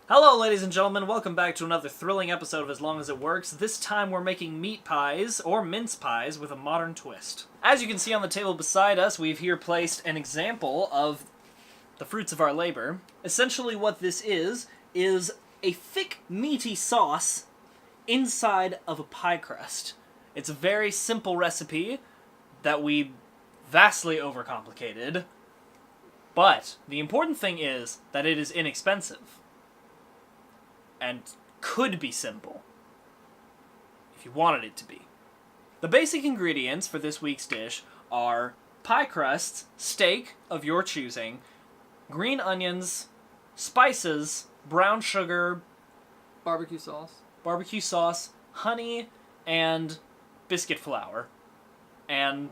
Hello, ladies and gentlemen. Welcome back to another thrilling episode of As Long As It Works. This time we're making meat pies, or mince pies, with a modern twist. As you can see on the table beside us, we've here placed an example of the fruits of our labor. Essentially what this is a thick, meaty sauce inside of a pie crust. It's a very simple recipe that we vastly overcomplicated, but the important thing is that it is inexpensive. And could be simple, if you wanted it to be. The basic ingredients for this week's dish are pie crusts, steak of your choosing, green onions, spices, brown sugar, barbecue sauce, honey, and biscuit flour, and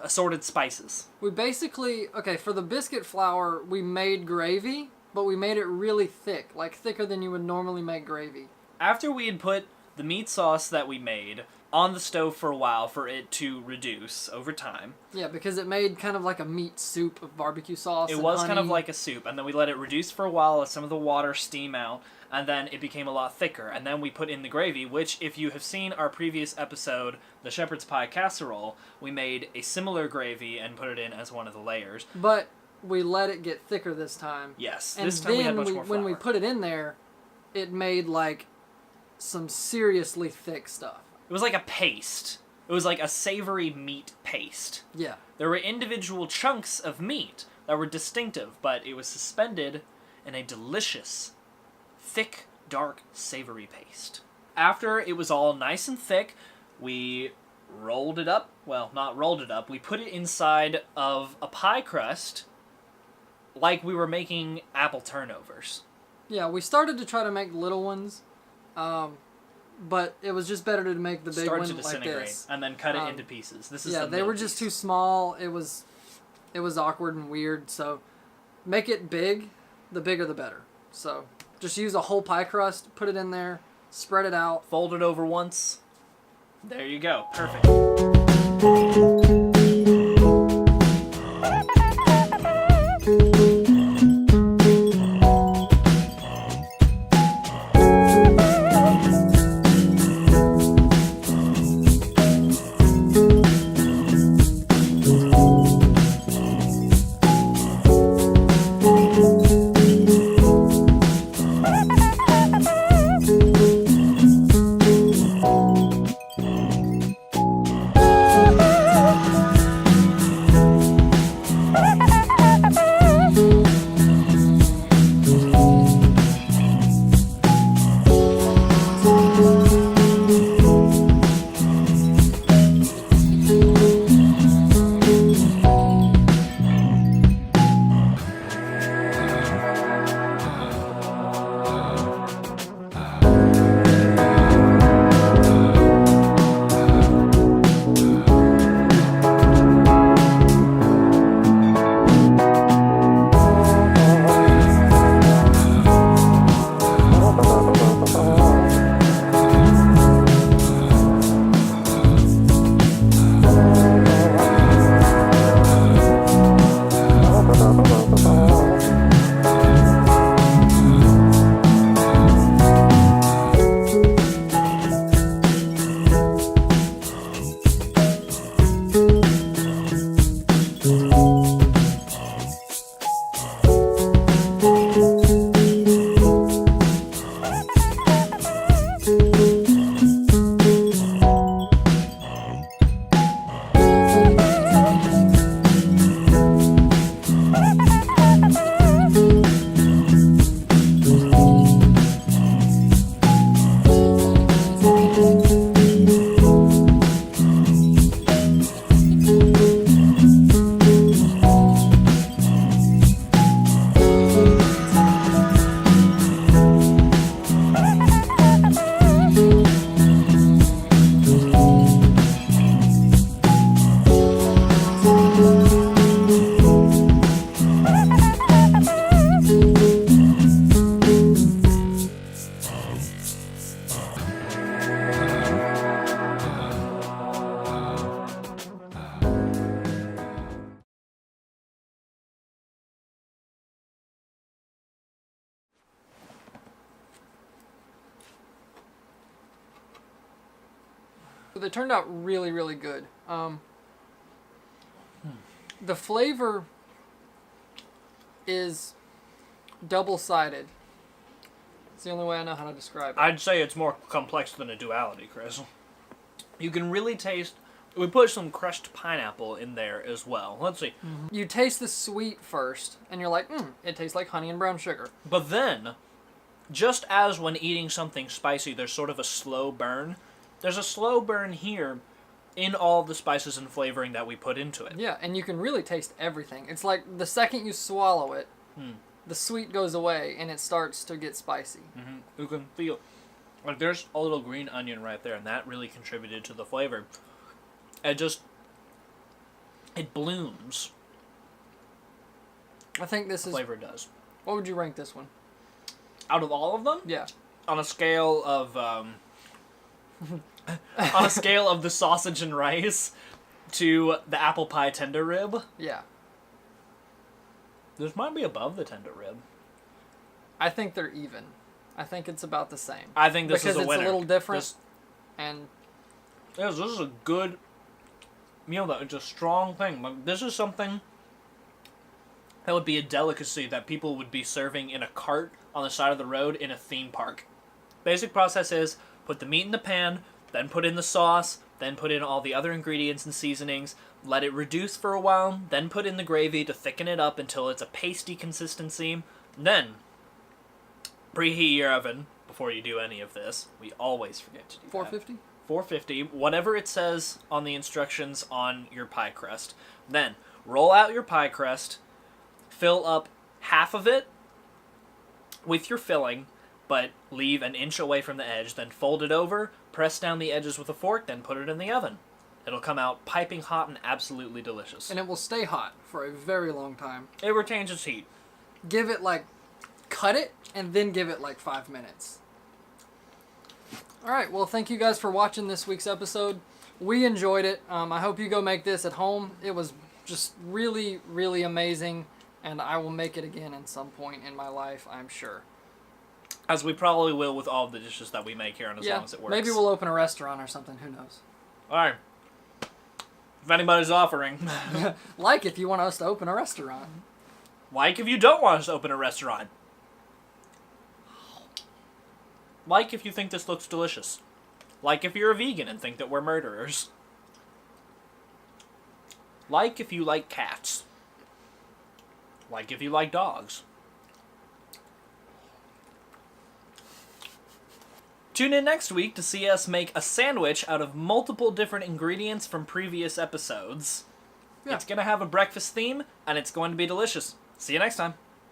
assorted spices. We basically, for the biscuit flour, we made gravy, but we made it really thick, like thicker than you would normally make gravy. After we had put the meat sauce that we made on the stove for a while for it to reduce over time. Yeah, because it made kind of like a meat soup of barbecue sauce. It was kind of like a soup, and then we let it reduce for a while, let some of the water steam out, and then it became a lot thicker. And then we put in the gravy, which, if you have seen our previous episode, the shepherd's pie casserole, we made a similar gravy and put it in as one of the layers. But we let it get thicker this time. Yes, and this time we had much more flour. When we put it in there, it made like some seriously thick stuff. It was like a paste. It was like a savory meat paste. Yeah. There were individual chunks of meat that were distinctive, but it was suspended in a delicious, thick, dark, savory paste. After it was all nice and thick, we rolled it up. Well, not rolled it up. We put it inside of a pie crust like we were making apple turnovers. Yeah, we started to try to make little ones, but it was just better to make the big one like this. Start to disintegrate, and then cut it into pieces. This is they were just too small. It was awkward and weird, so make it big. The bigger the better. So just use a whole pie crust, put it in there, spread it out. Fold it over once. There you go. Perfect. But they turned out really, really good. The flavor is double-sided. It's the only way I know how to describe it. I'd say it's more complex than a duality, Chris. You can really taste... We put some crushed pineapple in there as well. Let's see. You taste the sweet first, and you're like, it tastes like honey and brown sugar. But then, just as when eating something spicy, there's sort of a slow burn, there's a slow burn here in all the spices and flavoring that we put into it. Yeah, and you can really taste everything. It's like the second you swallow it, the sweet goes away, and it starts to get spicy. You can feel... Like, there's a little green onion right there, and that really contributed to the flavor. It blooms. I think this is... Flavor does. What would you rank this one? Out of all of them? Yeah. On a scale of, on a scale of the sausage and rice to the apple pie tender rib? Yeah. This might be above the tender rib. I think they're even. I think it's about the same. I think this is a winner. Because it's a little different. This is a good... You know, it's a strong thing. Like, this is something that would be a delicacy that people would be serving in a cart on the side of the road in a theme park. Basic process is put the meat in the pan, then put in the sauce, then put in all the other ingredients and seasonings, let it reduce for a while, then put in the gravy to thicken it up until it's a pasty consistency. Then, preheat your oven before you do any of this. We always forget to do 450? that. 450, whatever it says on the instructions on your pie crust. Then, roll out your pie crust, fill up half of it with your filling, but leave an inch away from the edge, then fold it over, press down the edges with a fork, then put it in the oven. It'll come out piping hot and absolutely delicious. And it will stay hot for a very long time. It retains its heat. Give it, cut it, and then give it, 5 minutes. Alright, well, thank you guys for watching this week's episode. We enjoyed it. I hope you go make this at home. It was just really, really amazing, and I will make it again at some point in my life, I'm sure. As we probably will with all of the dishes that we make here, and as long as it works. Maybe we'll open a restaurant or something, who knows. Alright. If anybody's offering. If you want us to open a restaurant. If you don't want us to open a restaurant. If you think this looks delicious. If you're a vegan and think that we're murderers. If you like cats. If you like dogs. Tune in next week to see us make a sandwich out of multiple different ingredients from previous episodes. Yeah. It's going to have a breakfast theme, and it's going to be delicious. See you next time.